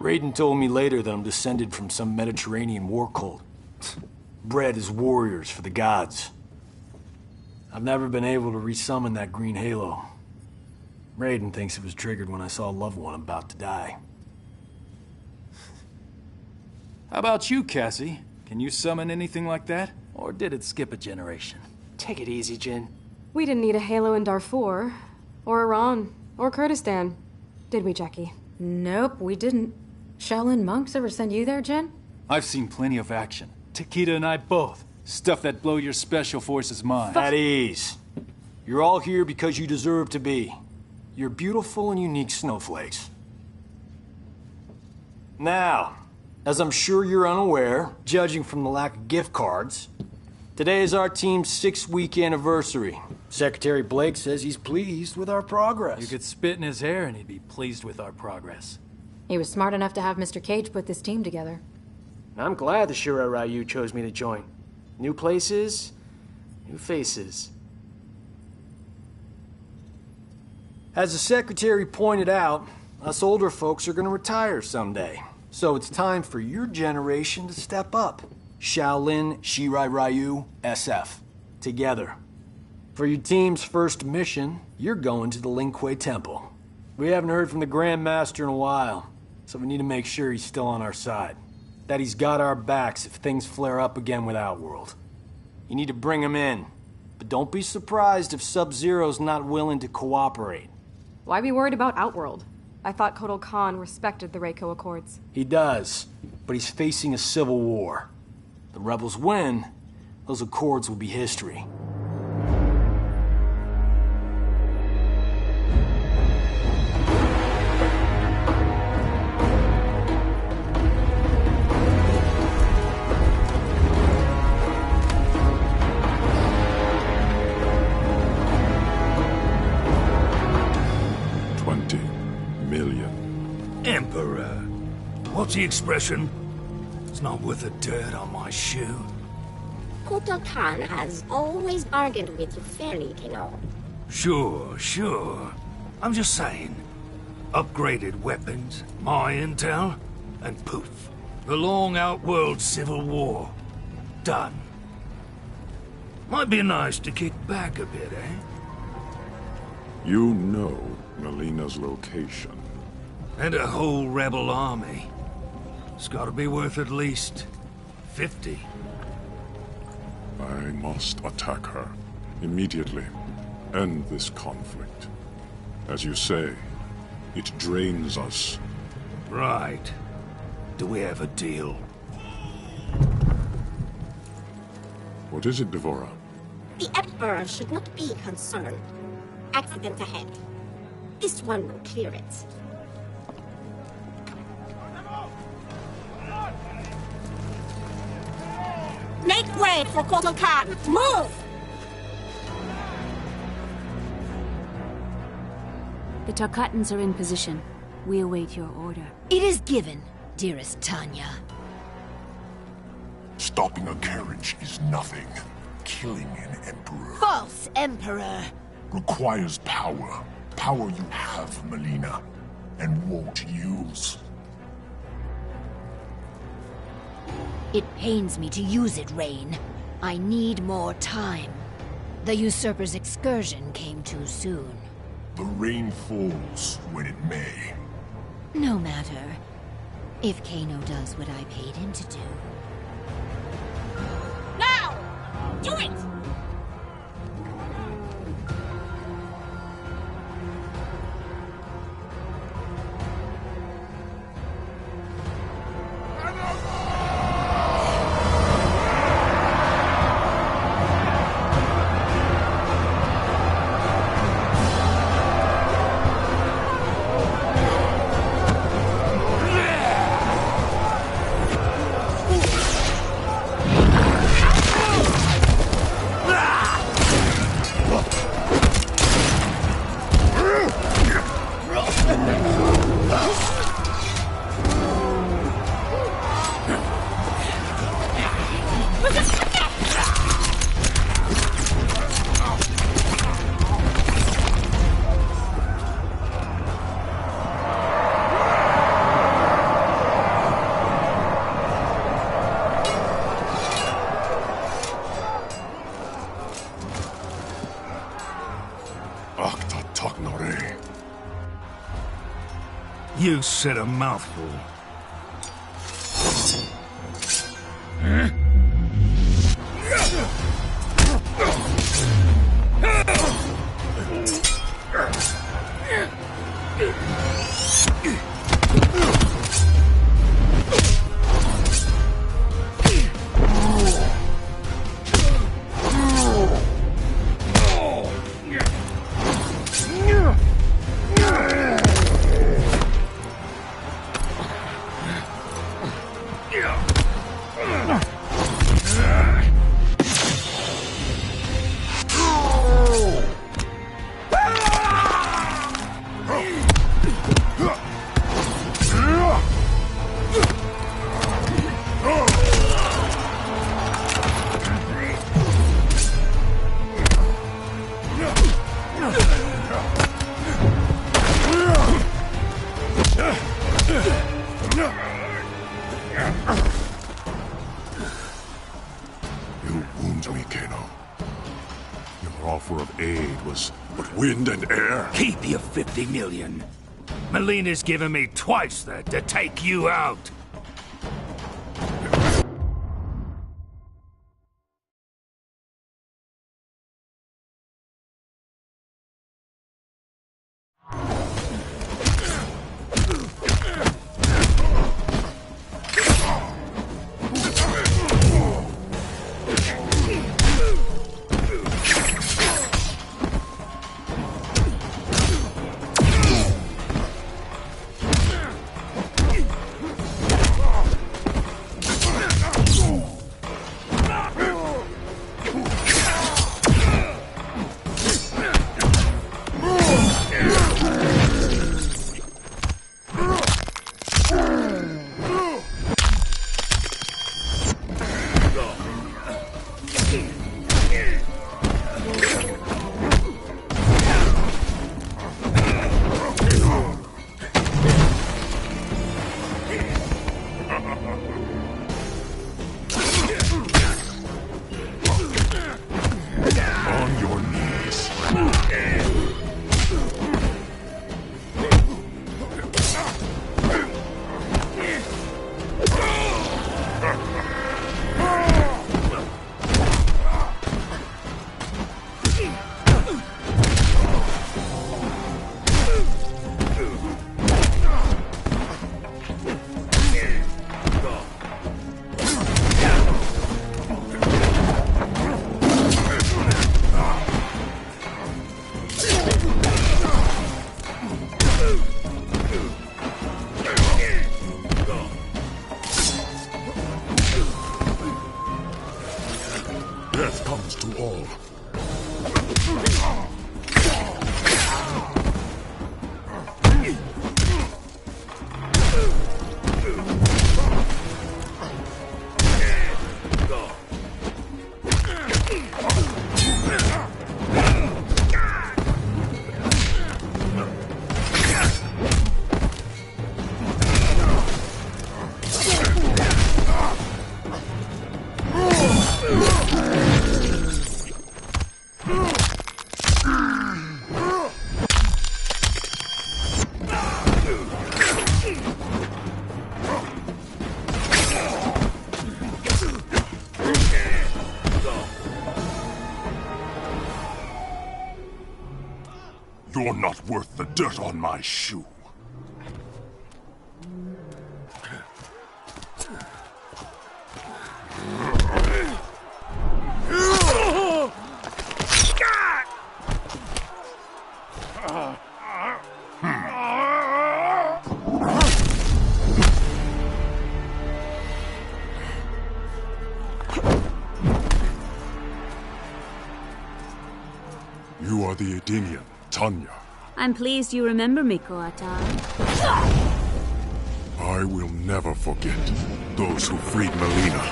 Raiden told me later that I'm descended from some Mediterranean war cult. Bred as warriors for the gods. I've never been able to resummon that green halo. Raiden thinks it was triggered when I saw a loved one about to die. How about you, Cassie? Can you summon anything like that? Or did it skip a generation? Take it easy, Jin. We didn't need a halo in Darfur, or Iran, or Kurdistan. Did we, Jackie? Nope, we didn't. Shaolin monks ever send you there, Jen? I've seen plenty of action. Takeda and I both. Stuff that blow your special forces mind. At ease. You're all here because you deserve to be. You're beautiful and unique snowflakes. Now, as I'm sure you're unaware, judging from the lack of gift cards, today is our team's 6-week anniversary. Secretary Blake says he's pleased with our progress. You could spit in his hair and he'd be pleased with our progress. He was smart enough to have Mr. Cage put this team together. I'm glad the Shirai Ryu chose me to join. New places, new faces. As the secretary pointed out, us older folks are gonna retire someday. So it's time for your generation to step up. Shaolin, Shirai Ryu, SF. Together. For your team's first mission, you're going to the Lin Kuei Temple. We haven't heard from the Grand Master in a while, so we need to make sure he's still on our side. That he's got our backs if things flare up again with Outworld. You need to bring him in, but don't be surprised if Sub-Zero's not willing to cooperate. Why be worried about Outworld? I thought Kotal Khan respected the Reiko Accords. He does, but he's facing a civil war. The rebels win, those accords will be history. Emperor. What's the expression? It's not worth the dirt on my shoe. Kotal Khan has always bargained with you fairly, Kino. Sure. I'm just saying. Upgraded weapons, my intel, and poof. The long Outworld Civil War. Done. Might be nice to kick back a bit, eh? You know Melina's location. And a whole rebel army. It's gotta be worth at least 50. I must attack her. Immediately. End this conflict. As you say, it drains us. Right. Do we have a deal? What is it, Devora? The Emperor should not be concerned. Accident ahead. This one will clear it. Make way for Kotal Khan! Move! The Tarkatans are in position. We await your order. It is given, dearest Tanya. Stopping a carriage is nothing. Killing an emperor... False emperor! ...requires power. Power you have, Melina, and won't use. It pains me to use it, Rain. I need more time. The usurper's excursion came too soon. The rain falls when it may. No matter. If Kano does what I paid him to do. Now! Do it! You said a mouthful. Wind and air. Keep your 50 million. Melina's given me twice that to take you out. Death comes to all. You're not worth the dirt on my shoe. You are the Edenian, Tanya. I'm pleased you remember me, Koatai. I will never forget those who freed Melina.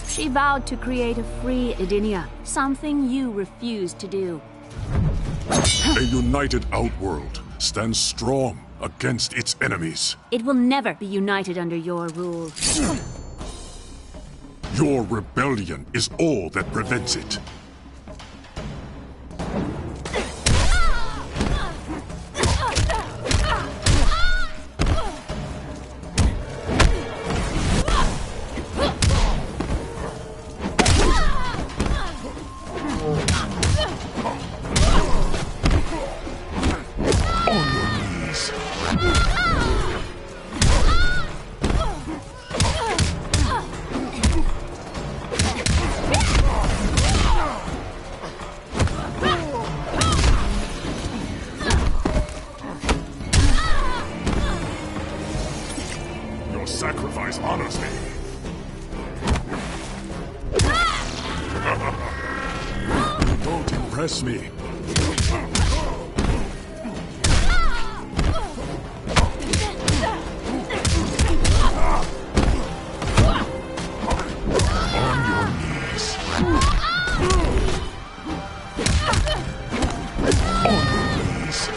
She vowed to create a free Edenia, something you refused to do. A united Outworld stands strong against its enemies. It will never be united under your rule. Your rebellion is all that prevents it. Your sacrifice honors me. Don't impress me. On your knees. On your knees.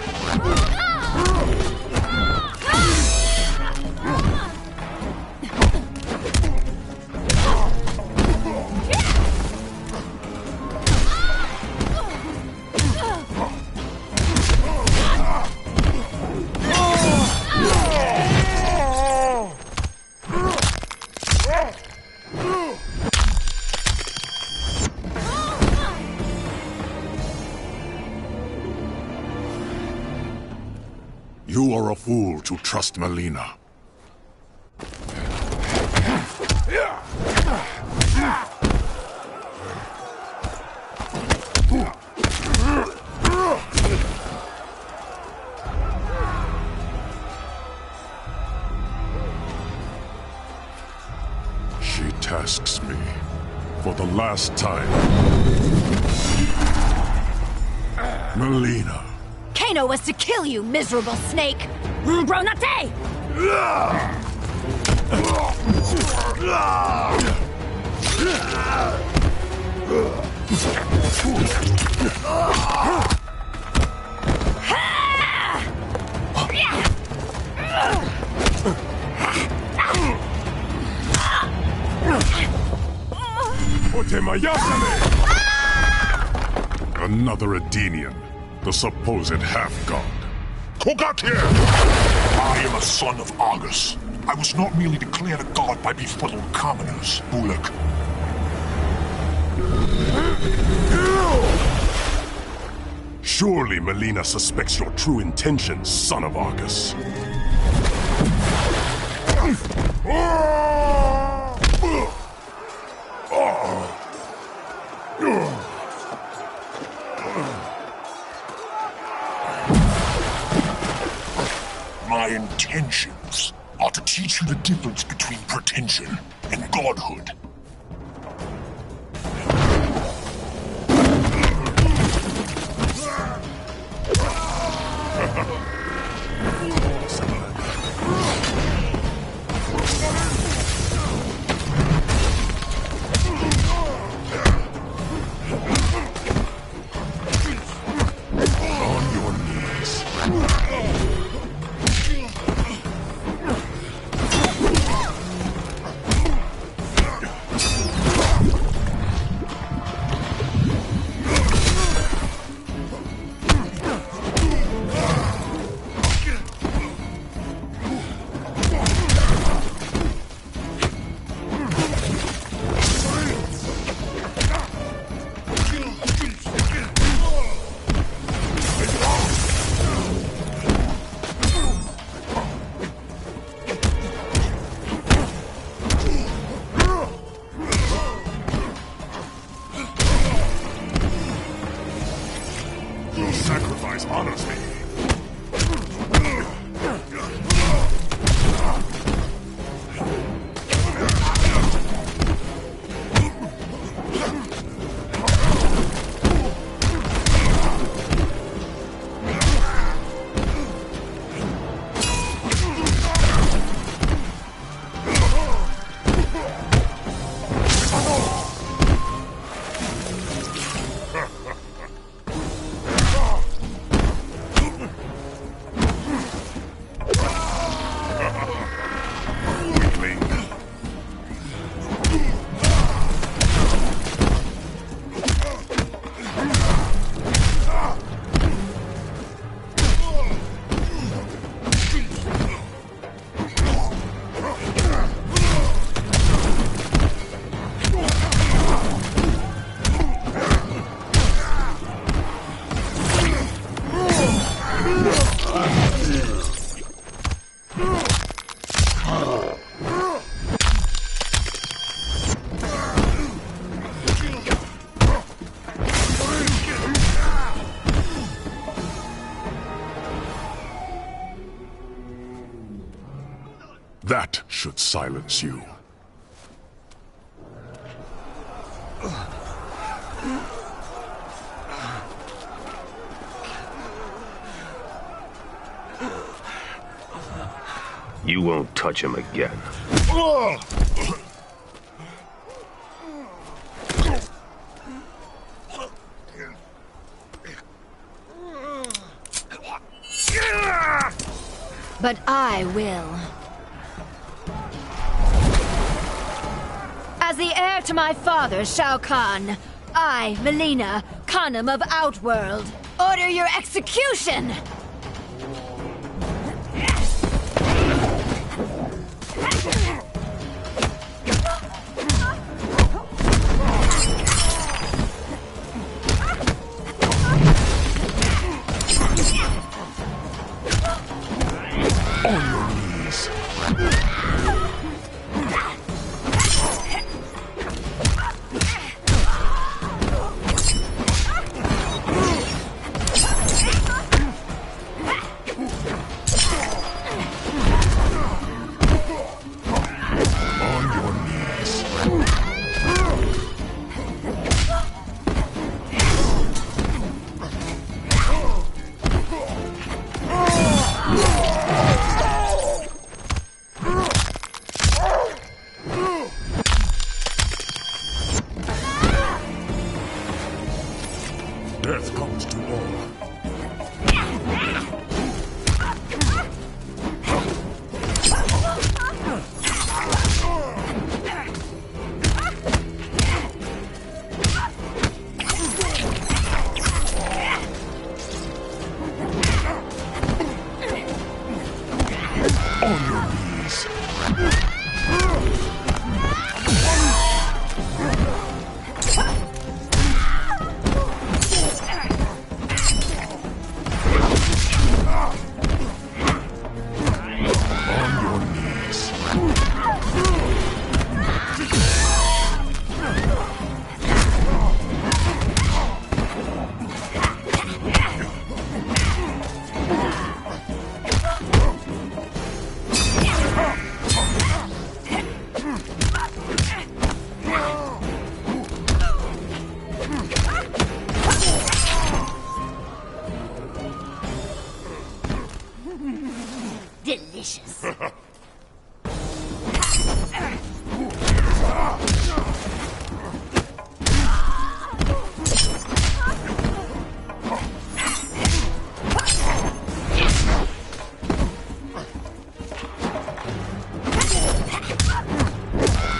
You are a fool to trust Melina. She tasks me for the last time. Melina. Kano was to kill you, miserable snake! Bronate! Another Edenian. The supposed half-god. Kombat! I am a son of Argus. I was not merely declared a god by befuddled commoners, Bullock. Surely Melina suspects your true intentions, son of Argus. My intentions are to teach you the difference between pretension and godhood. That should silence you. You won't touch him again. But I will. As the heir to my father, Shao Kahn, I, Melina, Khanum of Outworld, order your execution! Death comes to all. On your knees. Delicious.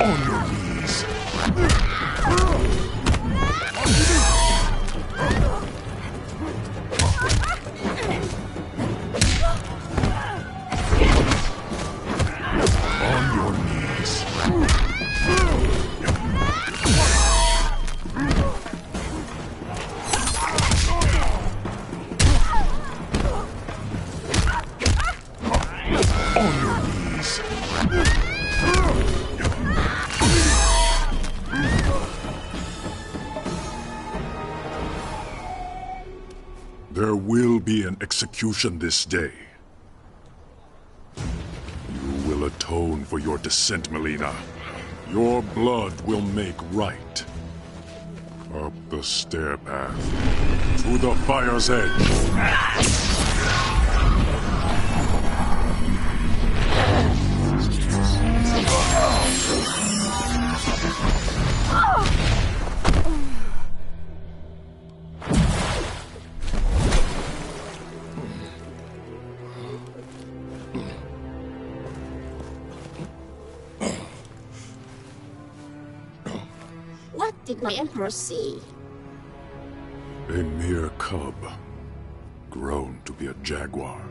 On your knees. On your knees. On your knees. There will be an execution this day. You will atone for your descent, Melina. Your blood will make right. Up the stair path, to the fire's edge. What did my Emperor see? A mere cub, grown to be a jaguar.